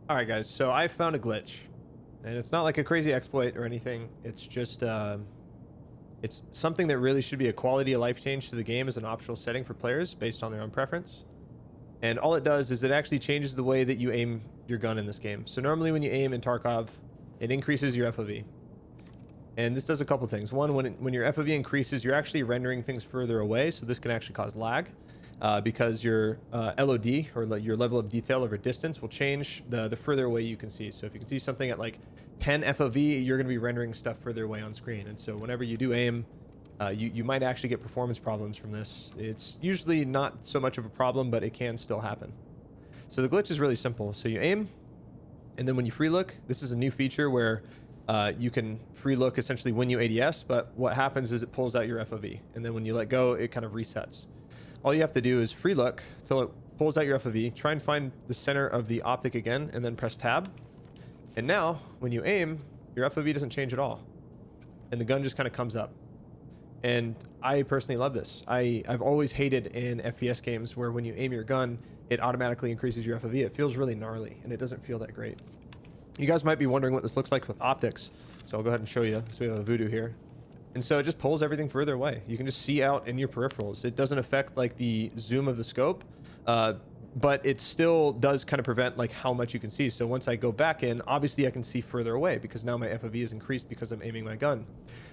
All right, guys. So I found a glitch, and it's not like a crazy exploit or anything. It's just it's something that really should be a quality of life change to the game as an optional setting for players based on their own preference. And all it does is it actually changes the way that you aim your gun in this game. So normally when you aim in Tarkov, it increases your FOV. And this does a couple things. One, when your FOV increases, you're actually rendering things further away. So this can actually cause lag because your LOD, or your level of detail over distance, will change the further away you can see. So if you can see something at like 10 FOV, you're going to be rendering stuff further away on screen. And so whenever you do aim, you might actually get performance problems from this. It's usually not so much of a problem, but it can still happen. So the glitch is really simple. So you aim, and then when you free look, this is a new feature where you can free look essentially when you ADS, but what happens is it pulls out your FOV, and then when you let go, it kind of resets. All you have to do is free look till it pulls out your FOV, try and find the center of the optic again, and then press tab. And now when you aim, your FOV doesn't change at all, and the gun just kind of comes up. And I personally love this. I've always hated in FPS games where when you aim your gun, it automatically increases your FOV. It feels really gnarly, and it doesn't feel that great. You guys might be wondering what this looks like with optics, so I'll go ahead and show you. So we have a voodoo here. And so it just pulls everything further away. You can just see out in your peripherals. It doesn't affect like the zoom of the scope, but it still does kind of prevent like how much you can see. So once I go back in, obviously I can see further away because now my FOV is increased because I'm aiming my gun.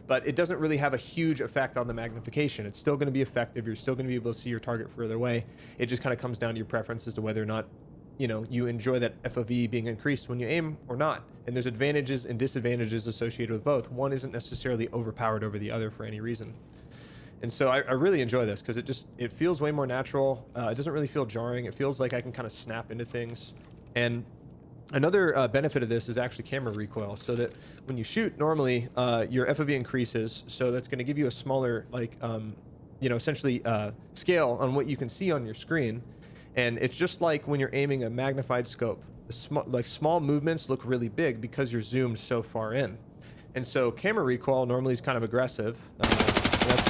But it doesn't really have a huge effect on the magnification. It's still going to be effective. You're still going to be able to see your target further away. It just kind of comes down to your preference as to whether or not you enjoy that FOV being increased when you aim or not. And there's advantages and disadvantages associated with both. One isn't necessarily overpowered over the other for any reason. And so I really enjoy this because it feels way more natural. It doesn't really feel jarring. It feels like I can kind of snap into things. And another benefit of this is actually camera recoil, so that when you shoot normally, your FOV increases. So that's going to give you a smaller, like, essentially scale on what you can see on your screen. And it's just like when you're aiming a magnified scope. Small movements look really big because you're zoomed so far in. And so camera recoil normally is kind of aggressive. That's,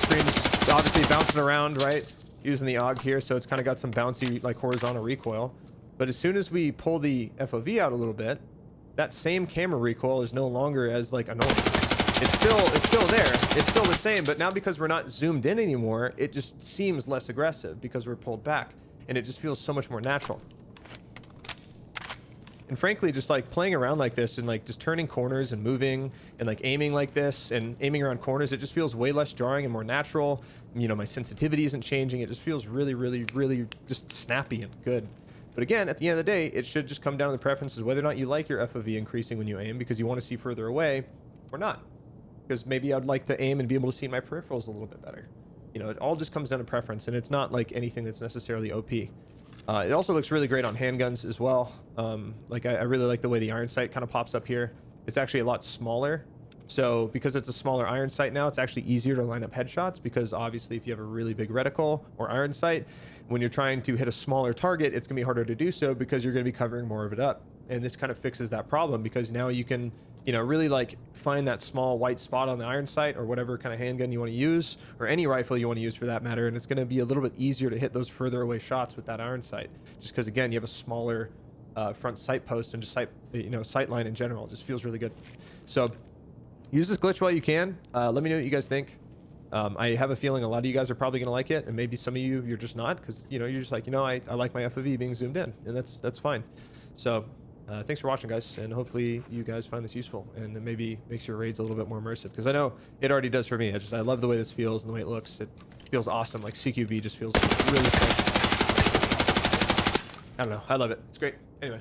screen's obviously bouncing around, right? Using the AUG here, so it's kind of got some bouncy, like, horizontal recoil. But as soon as we pull the FOV out a little bit, that same camera recoil is no longer as, like, annoying. It's still there. It's still the same, but now because we're not zoomed in anymore, it just seems less aggressive because we're pulled back. And it just feels so much more natural. And frankly, just like playing around like this and like just turning corners and moving and like aiming like this and aiming around corners, it just feels way less jarring and more natural. My sensitivity isn't changing. It just feels really, really, really just snappy and good. But again, at the end of the day, it should just come down to the preferences, whether or not you like your FOV increasing when you aim because you want to see further away or not. Because maybe I'd like to aim and be able to see my peripherals a little bit better. It all just comes down to preference, and it's not like anything that's necessarily OP. It also looks really great on handguns as well. I really like the way the iron sight kind of pops up here. It's actually a lot smaller. So because it's a smaller iron sight now, it's actually easier to line up headshots because obviously if you have a really big reticle or iron sight, when you're trying to hit a smaller target, it's going to be harder to do so because you're going to be covering more of it up. And this kind of fixes that problem because now you can really like find that small white spot on the iron sight or whatever kind of handgun you want to use, or any rifle you want to use for that matter. And it's going to be a little bit easier to hit those further away shots with that iron sight, just because again, you have a smaller front sight post and just sight line in general. It just feels really good. So use this glitch while you can. Let me know what you guys think. I have a feeling a lot of you guys are probably going to like it, and maybe some of you, you're just not, because you're just like, I like my FOV being zoomed in, and that's fine. So thanks for watching, guys, and hopefully you guys find this useful and it maybe makes your raids a little bit more immersive, because I know it already does for me. I love the way this feels and the way it looks. It feels awesome. Like CQB just feels really sick. I don't know. I love it. It's great. Anyway.